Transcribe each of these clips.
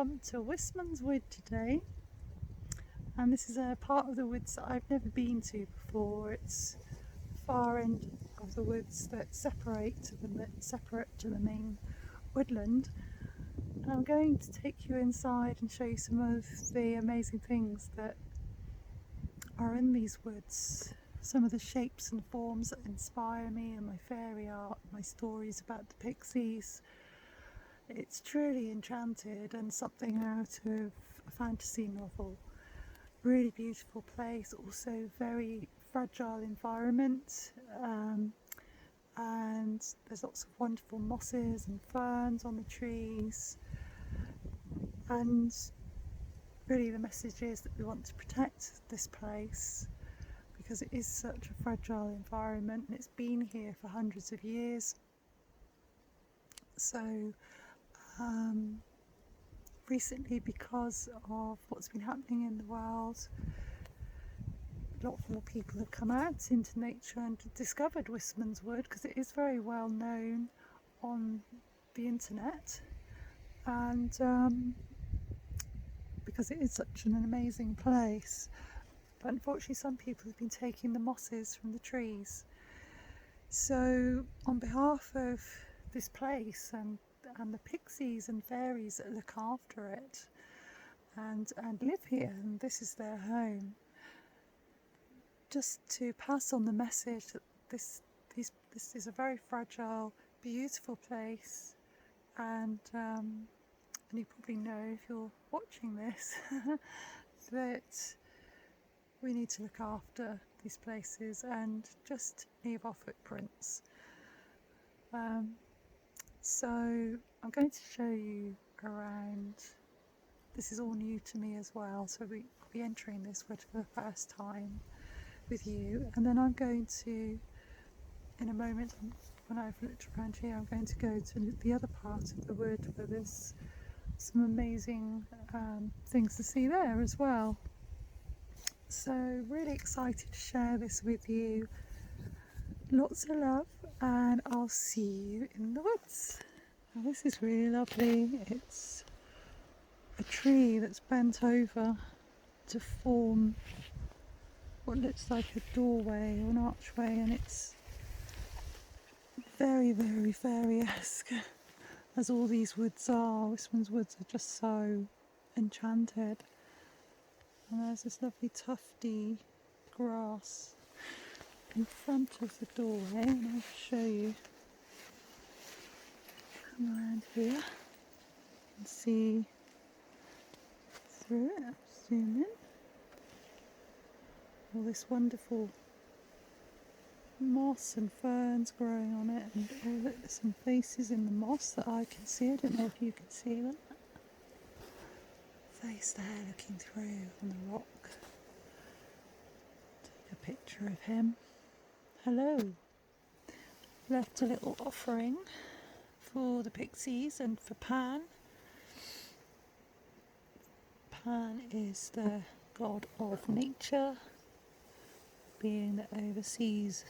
come to Wistman's Wood today, and this is a part of the woods that I've never been to before. It's the far end of the woods that's separate to the main woodland. And I'm going to take you inside and show you some of the amazing things that are in these woods. Some of the shapes and forms that inspire me and my fairy art, my stories about the Pixies. It's truly Enchanted and something out of a fantasy novel. Really beautiful place, also very fragile environment, and there's lots of wonderful mosses and ferns on the trees, and really the message is that we want to protect this place because it is such a fragile environment and it's been here for hundreds of years. So recently, because of what's been happening in the world, a lot more people have come out into nature and discovered Wistman's Wood because it is very well known on the internet, and because it is such an amazing place. But unfortunately some people have been taking the mosses from the trees. So on behalf of this place and the Pixies and Faeries that look after it and live here, and this is their home, just to pass on the message that this is a very fragile, beautiful place, and you probably know if you're watching this that we need to look after these places and just leave our footprints. So I'm going to show you around. This is all new to me as well, so we'll be entering this wood for the first time with you, and then I'm going to, in a moment, when I've looked around here, I'm going to go to the other part of the wood where there's some amazing things to see there as well. So really excited to share this with you. Lots of love, and I'll see you in the woods. Now, this is really lovely. It's a tree that's bent over to form what looks like a doorway or an archway, and it's very, very fairy-esque, as all these woods are. Wistman's Woods are just so enchanted. And there's this lovely tufty grass in front of the doorway, and I'll show you. Come around here and see through it. I'll zoom in. All this wonderful moss and ferns growing on it, and there's some faces in the moss that I can see. I don't know if you can see them. Face there looking through on the rock. Take a picture of him. Hello. Left a little offering for the Pixies and for Pan. Pan is the god of nature, being that oversees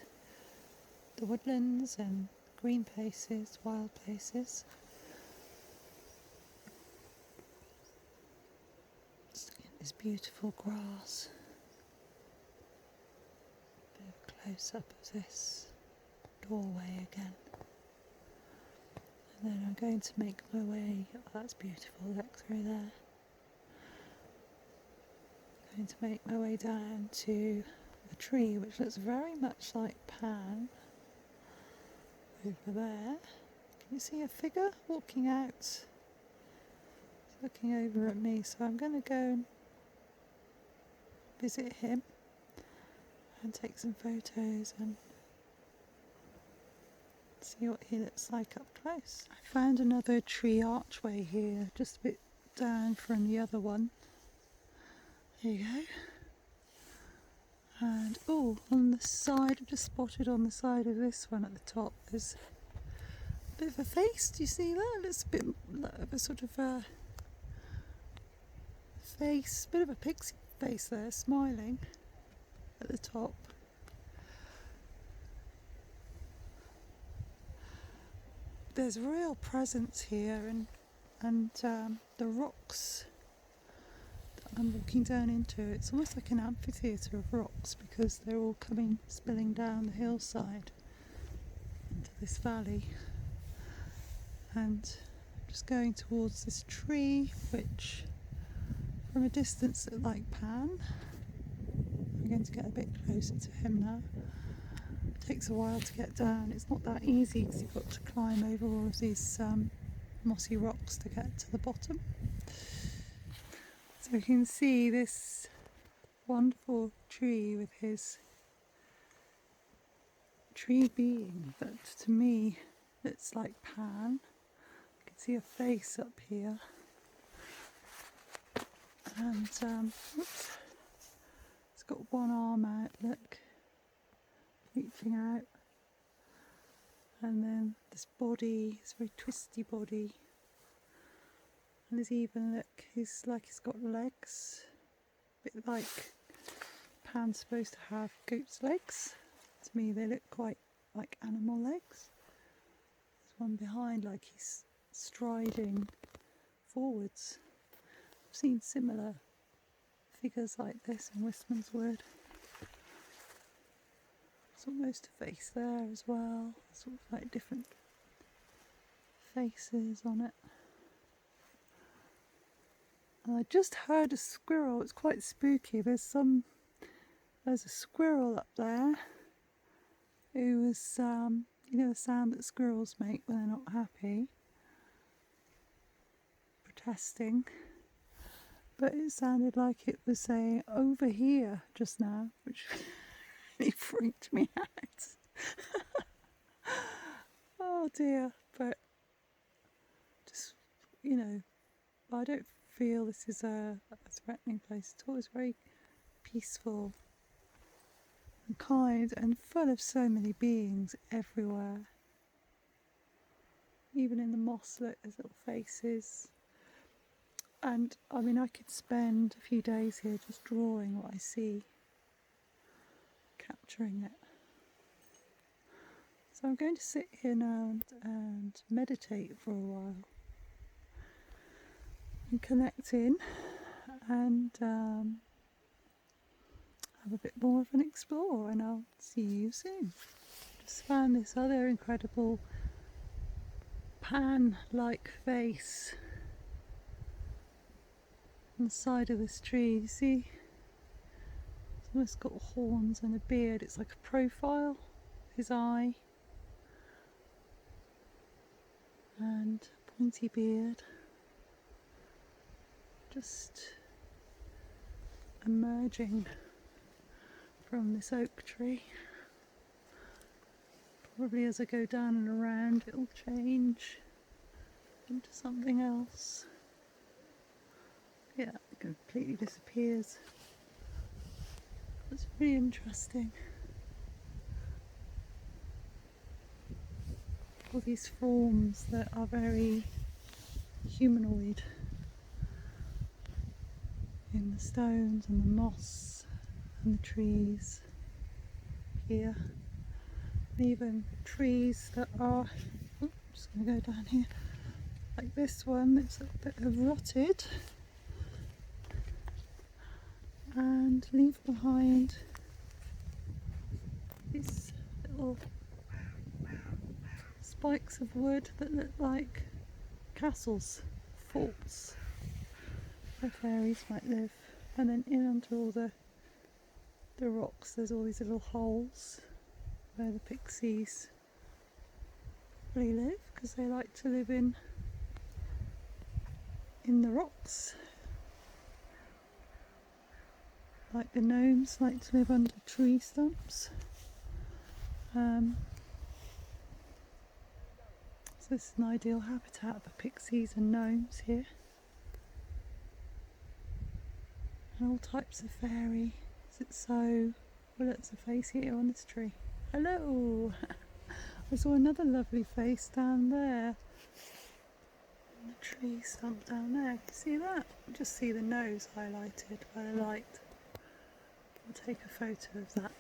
the woodlands and green places, wild places. Just look at this beautiful grass. A bit of a close up of this doorway again. And then I'm going to make my way, oh that's beautiful, look through there. I'm going to make my way down to a tree which looks very much like Pan over there. Can you see a figure walking out? It's looking over at me, so I'm going to go and visit him and take some photos and see what he looks like up close. I found another tree archway here, just a bit down from the other one. There you go. And on the side, I've just spotted on the side of this one at the top, there's a bit of a face. Do you see that? It's a bit of a sort of a face, bit of a pixie face there, smiling at the top. There's real presence here, and and the rocks that I'm walking down into, it's almost like an amphitheatre of rocks because they're all spilling down the hillside into this valley. And I'm just going towards this tree, which from a distance looked like Pan. I'm going to get a bit closer to him now. It takes a while to get down. It's not that easy because you've got to climb over all of these mossy rocks to get to the bottom. So you can see this wonderful tree with his tree being that to me looks like Pan. You can see a face up here, and oops, it's got one arm out, look, reaching out, and then this body, this very twisty body, and there's even, look, he's got legs, a bit like Pan's supposed to have goat's legs. To me they look quite like animal legs. There's one behind like he's striding forwards. I've seen similar figures like this in Wistman's wood. There's almost a face there as well, sort of like different faces on it. And I just heard a squirrel. It's quite spooky. There's a squirrel up there who was, you know, the sound that squirrels make when they're not happy, protesting. But it sounded like it was saying over here just now, which really freaked me out. Oh dear. But just, you know, I don't feel this is a threatening place at all. It's very peaceful and kind and full of so many beings everywhere. Even in the moss, look, there's little faces. And I mean, I could spend a few days here just drawing what I see, capturing it. So I'm going to sit here now and meditate for a while and connect in and have a bit more of an explore, and I'll see you soon. Just found this other incredible Pan-like face on the side of this tree. You see, it's almost got horns and a beard. It's like a profile, his eye, and pointy beard, just emerging from this oak tree. Probably as I go down and around it'll change into something else. Yeah, it completely disappears. It's really interesting. All these forms that are very humanoid in the stones and the moss and the trees here. And even trees that are, I'm just going to go down here, like this one that's a bit rotted and leave behind these little spikes of wood that look like castles, forts where fairies might live. And then in under all the rocks there's all these little holes where the pixies really live, because they like to live in the rocks, like the gnomes like to live under tree stumps. So this is an ideal habitat for pixies and gnomes here, and all types of fairy. Is it so? Well, it's a face here on this tree. Hello! I saw another lovely face down there in the tree stump down there. Can you see that? Just see the nose highlighted by the light. I'll take a photo of that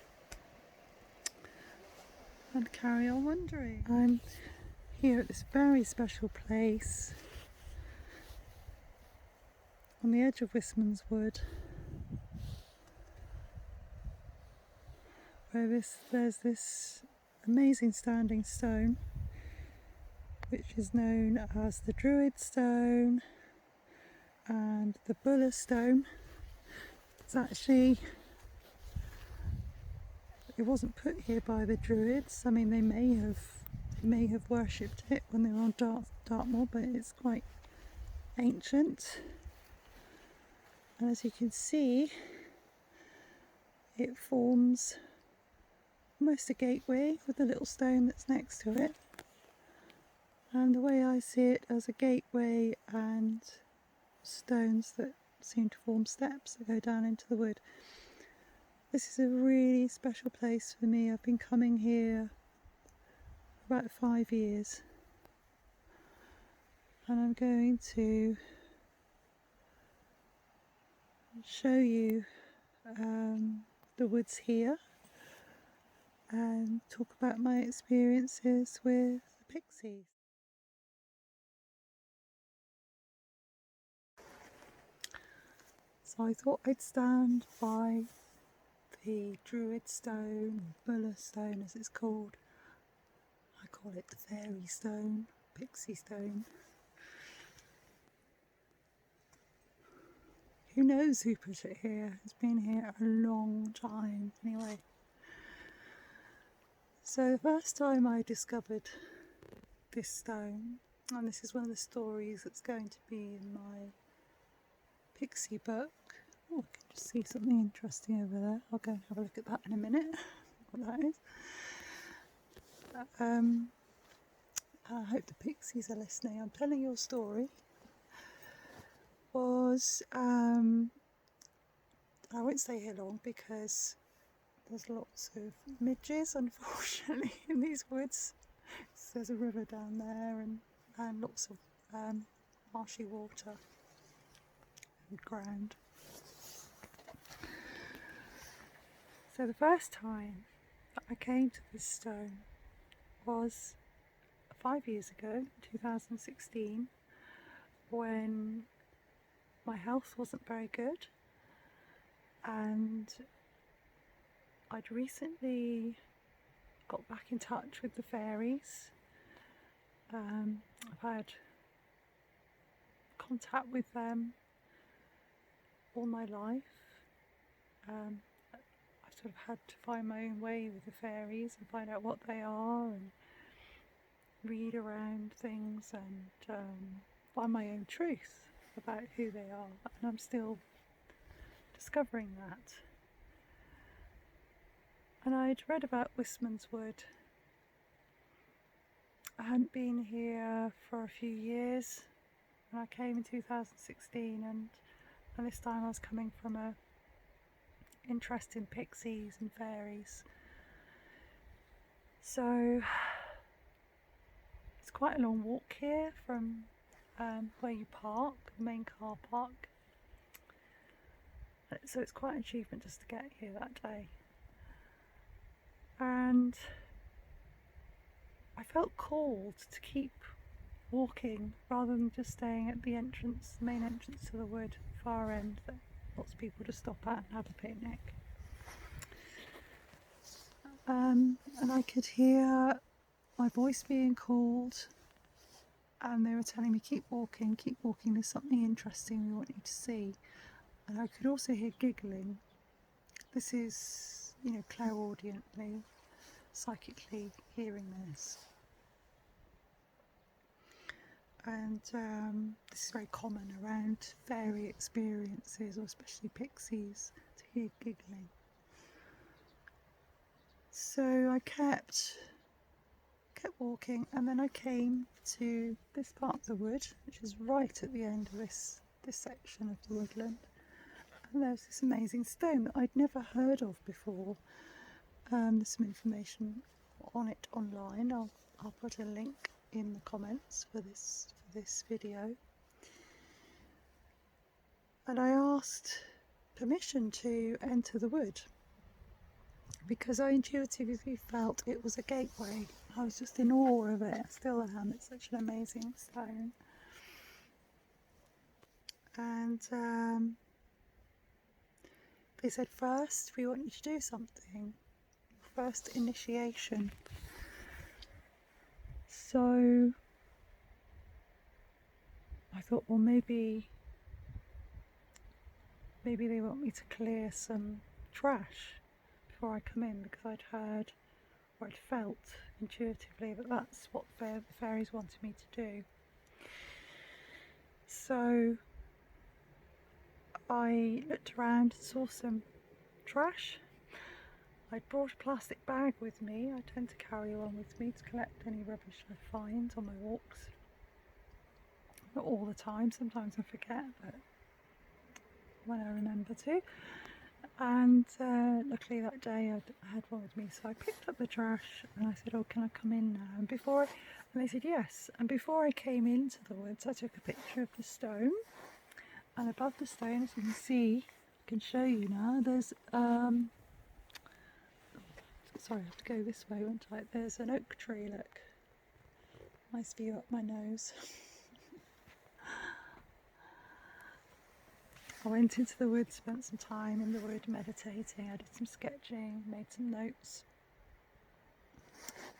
and carry on wandering. I'm here at this very special place on the edge of Wistman's Wood, where there's this amazing standing stone, which is known as the Druid Stone and the Buller Stone. It's actually, it wasn't put here by the Druids. I mean, they may have worshipped it when they were on Dartmoor, but it's quite ancient. And as you can see, it forms almost a gateway with the little stone that's next to it. And the way I see it, as a gateway and stones that seem to form steps that go down into the wood. This is a really special place for me. I've been coming here for about 5 years, and I'm going to show you the woods here and talk about my experiences with the Pixies. So I thought I'd stand by the Druid Stone, Buller Stone as it's called. I call it the Faery Stone, Pixie Stone. Who knows who put it here? It's been here a long time anyway. So the first time I discovered this stone, and this is one of the stories that's going to be in my Pixie book. Oh, I can just see something interesting over there. I'll go and have a look at that in a minute, what that is. I hope the Pixies are listening. I'm telling your story. I won't stay here long because there's lots of midges, unfortunately, in these woods. So there's a river down there and lots of marshy water and ground. So the first time that I came to this stone was 5 years ago, 2016, when my health wasn't very good, and I'd recently got back in touch with the fairies. I've had contact with them all my life. I've sort of had to find my own way with the fairies and find out what they are and read around things and find my own truth about who they are, and I'm still discovering that. And I'd read about Wistman's Wood. I hadn't been here for a few years, and I came in 2016, and this time I was coming from a interest in pixies and fairies. So it's quite a long walk here from where you park, the main car park. So it's quite an achievement just to get here that day. And I felt called to keep walking rather than just staying at the entrance, the main entrance to the wood, far end, that lots of people just stop at and have a picnic. And I could hear my voice being called, and they were telling me, keep walking, there's something interesting we want you to see. And I could also hear giggling. This is, clairaudiently, psychically hearing this. And this is very common around fairy experiences, or especially pixies, to hear giggling. So I kept walking, and then I came to this part of the wood, which is right at the end of this section of the woodland. And there's this amazing stone that I'd never heard of before. There's some information on it online. I'll put a link in the comments for this video. And I asked permission to enter the wood because I intuitively felt it was a gateway. I was just in awe of it. I still am. It's such an amazing stone. And they said, first we want you to do something, first initiation. So I thought, well, maybe they want me to clear some trash before I come in, because I'd heard, or I'd felt intuitively, that that's what the fairies wanted me to do. So I looked around and saw some trash. I'd brought a plastic bag with me. I tend to carry one with me to collect any rubbish I find on my walks. Not all the time, sometimes I forget, but when I remember to. And luckily that day I had one with me, so I picked up the trash and I said, oh, can I come in now? And they said yes. And before I came into the woods, I took a picture of the stone, and above the stone, as you can see, I can show you now, there's sorry, I have to go this way, won't I? There's an oak tree, look. Nice view up my nose. I went into the woods, spent some time in the wood meditating. I did some sketching, made some notes.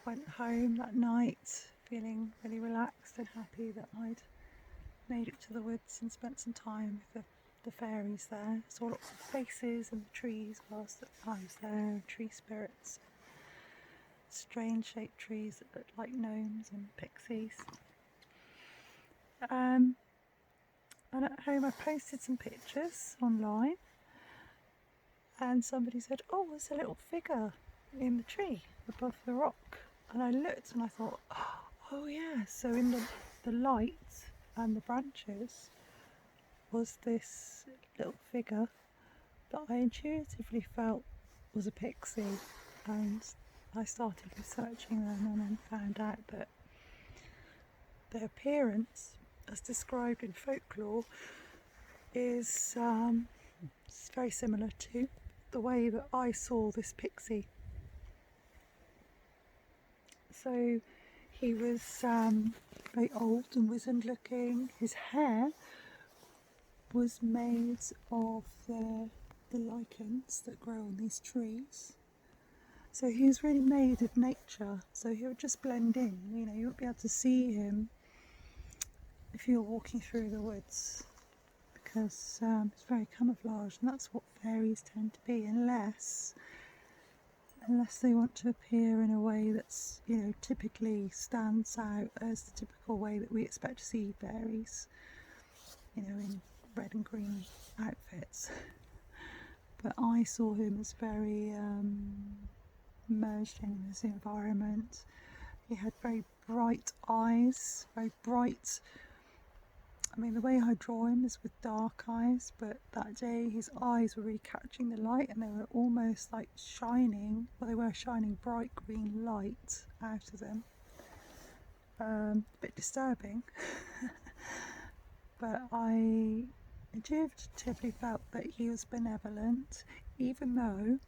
Went home that night feeling really relaxed and happy that I'd made it to the woods and spent some time with the fairies there. Saw lots of faces in the trees whilst I was there, tree spirits, strange shaped trees that looked like gnomes and pixies. And at home I posted some pictures online, and somebody said, oh, there's a little figure in the tree above the rock. And I looked and I thought, oh yeah, so in the light and the branches was this little figure that I intuitively felt was a pixie. And I started researching them and then found out that their appearance, as described in folklore, is very similar to the way that I saw this pixie. So he was very old and wizened looking. His hair was made of the lichens that grow on these trees. So he was really made of nature, so he would just blend in. You know, you wouldn't be able to see him if you're walking through the woods, because it's very camouflaged, and that's what fairies tend to be, unless they want to appear in a way that's, you know, typically stands out as the typical way that we expect to see fairies, you know, in red and green outfits. But I saw him as very merged in his environment. He had very bright eyes, very bright. I mean, the way I draw him is with dark eyes, but that day his eyes were really catching the light, and they were almost like shining, well, they were shining bright green light out of them. A bit disturbing. But I intuitively felt that he was benevolent, even though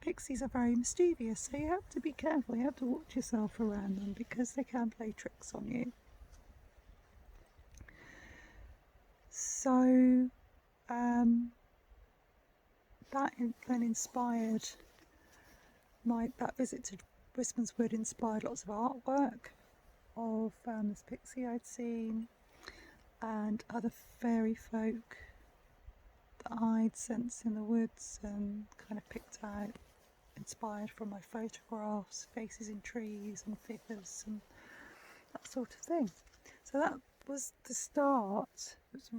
pixies are very mischievous, so you have to be careful, you have to watch yourself around them, because they can play tricks on you. So that then inspired that visit to Wistman's Wood inspired lots of artwork of this pixie I'd seen, and other fairy folk that I'd sensed in the woods and kind of picked out, inspired from my photographs, faces in trees and figures and that sort of thing. So that was the start. It's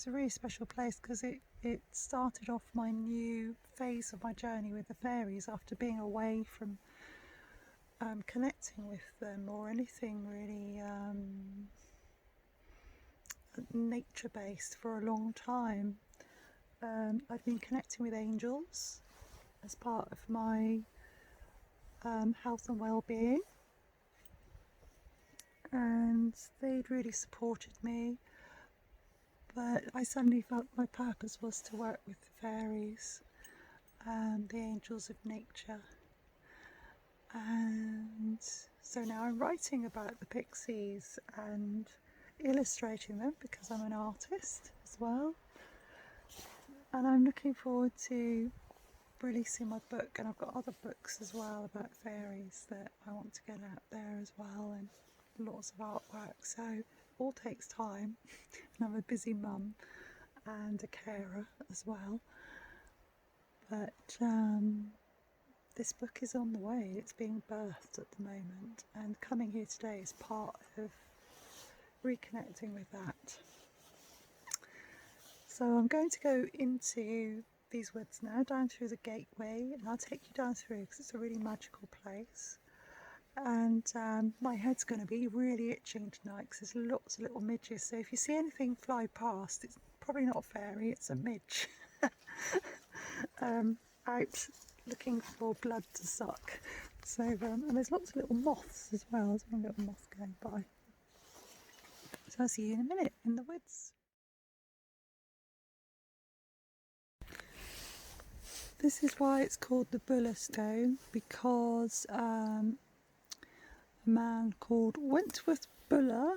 a really special place, because it started off my new phase of my journey with the fairies after being away from connecting with them or anything really nature based for a long time. I'd been connecting with angels as part of my health and well-being, and they'd really supported me, but I suddenly felt my purpose was to work with the fairies and the angels of nature. And so now I'm writing about the pixies and illustrating them because I'm an artist as well, and I'm looking forward to releasing my book, and I've got other books as well about fairies that I want to get out there as well, and lots of artwork, so it all takes time and I'm a busy mum and a carer as well, but this book is on the way. It's being birthed at the moment, and coming here today is part of reconnecting with that. So I'm going to go into these woods now, down through the gateway, and I'll take you down through because it's a really magical place. And my head's going to be really itching tonight because there's lots of little midges, so if you see anything fly past, it's probably not a fairy, it's a midge out looking for blood to suck. So and there's lots of little moths as well. There's one little moth going by. So I'll see you in a minute in the woods. This is why it's called the Buller Stone, because a man called Wentworth Buller,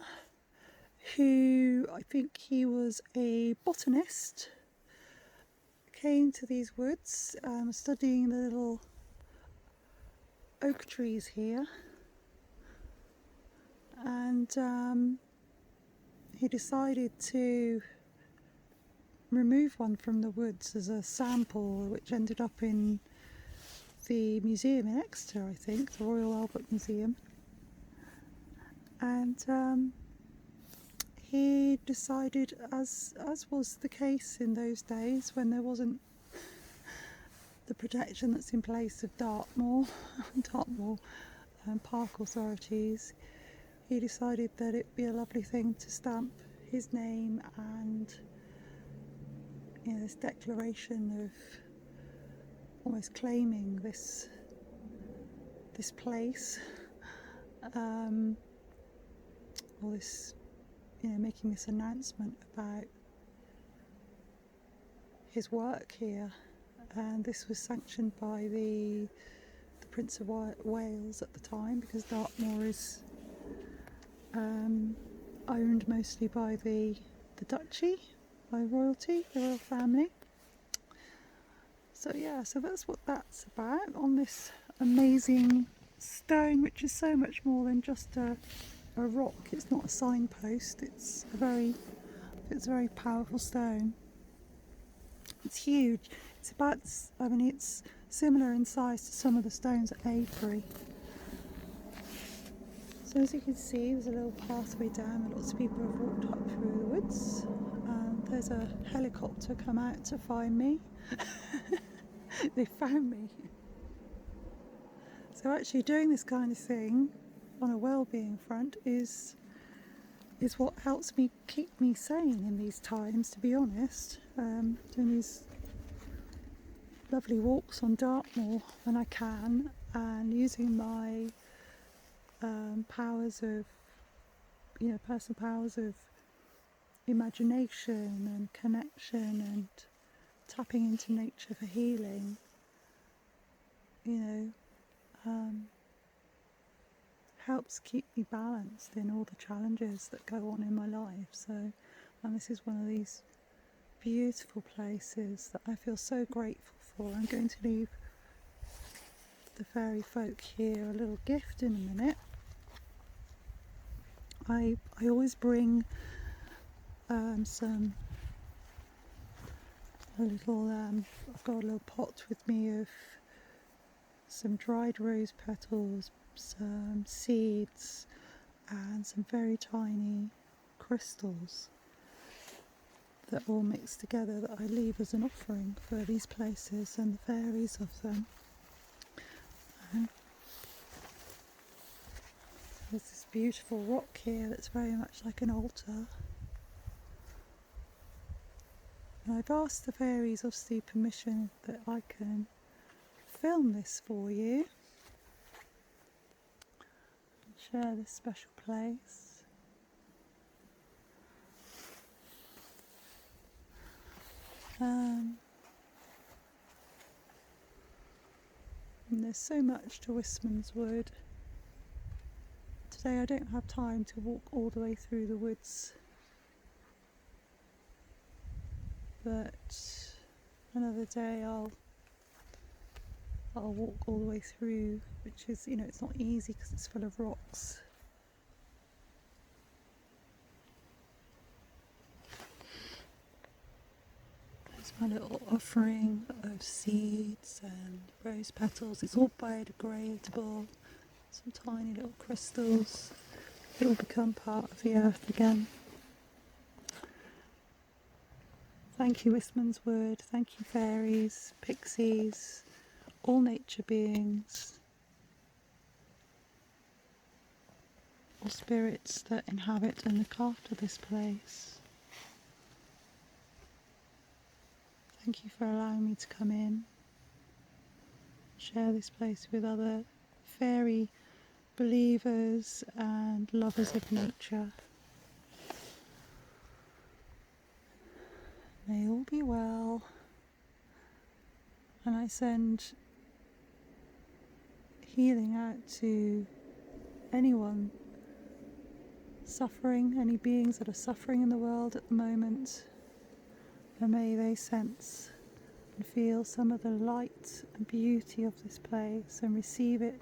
who I think he was a botanist, came to these woods studying the little oak trees here, and he decided to remove one from the woods as a sample, which ended up in the museum in Exeter, I think, the Royal Albert Museum. And he decided, as was the case in those days when there wasn't the protection that's in place of Dartmoor park authorities, he decided that it'd be a lovely thing to stamp his name and, you know, this declaration of almost claiming this place, or this, you know, making this announcement about his work here. And this was sanctioned by the Prince of Wales at the time, because Dartmoor is owned mostly by the duchy, by royalty, the royal family. So yeah, so that's what that's about on this amazing stone, which is so much more than just a rock. It's not a signpost, it's a very powerful stone. It's huge. It's about, I mean, it's similar in size to some of the stones at Avery. So as you can see, there's a little pathway down where lots of people have walked up through the woods. There's a helicopter come out to find me. They found me. So actually doing this kind of thing on a well-being front is what helps me keep me sane in these times, to be honest. Doing these lovely walks on Dartmoor when I can, and using my powers of, you know, personal powers of imagination and connection and tapping into nature for healing, you know, helps keep me balanced in all the challenges that go on in my life. So, and this is one of these beautiful places that I feel so grateful for. I'm going to leave the fairy folk here a little gift in a minute. I always bring I've got a little pot with me of some dried rose petals, some seeds, and some very tiny crystals that all mix together, that I leave as an offering for these places and the fairies of them. There's this beautiful rock here that's very much like an altar. And I've asked the fairies obviously permission that I can film this for you, share this special place. And there's so much to Wistman's Wood. today I don't have time to walk all the way through the woods, but another day I'll walk all the way through, which is, it's not easy because it's full of rocks. There's my little offering of seeds and rose petals. It's all biodegradable, some tiny little crystals. It will become part of the earth again. Thank you, Wistman's Wood. Thank you, fairies, pixies, all nature beings, all spirits that inhabit and look after this place. Thank you for allowing me to come in, share this place with other fairy believers and lovers of nature. May all be well, and I send healing out to anyone suffering, any beings that are suffering in the world at the moment, and may they sense and feel some of the light and beauty of this place and receive it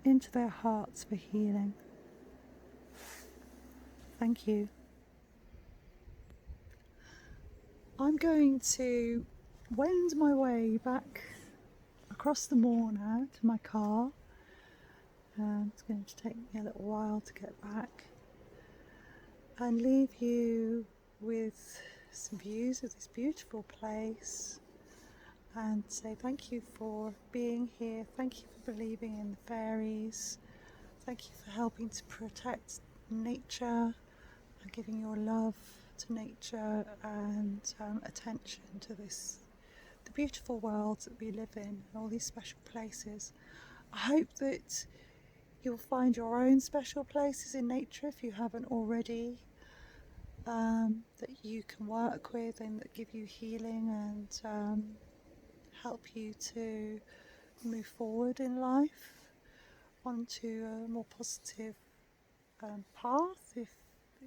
into their hearts for healing. Thank you. I'm going to wend my way back across the moor now to my car. It's going to take me a little while to get back, and leave you with some views of this beautiful place, and say thank you for being here, thank you for believing in the fairies, thank you for helping to protect nature and giving your love to nature and attention to the beautiful world that we live in, and all these special places. I hope that you'll find your own special places in nature if you haven't already, that you can work with and that give you healing and help you to move forward in life onto a more positive path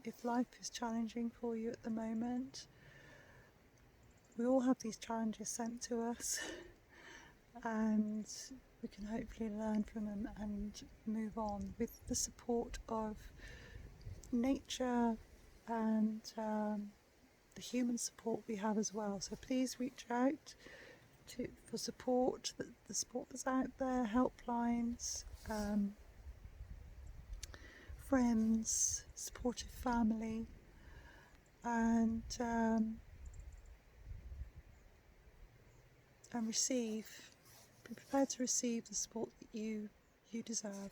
if life is challenging for you at the moment. We all have these challenges sent to us, and we can hopefully learn from them and move on with the support of nature and the human support we have as well. So please reach out for support, the support that's out there, helplines, friends, supportive family, and receive. Be prepared to receive the support that you deserve.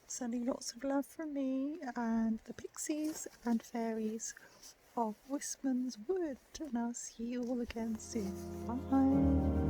Sending lots of love from me and the Pixies and Fairies of Wistman's Wood, and I'll see you all again soon. Bye.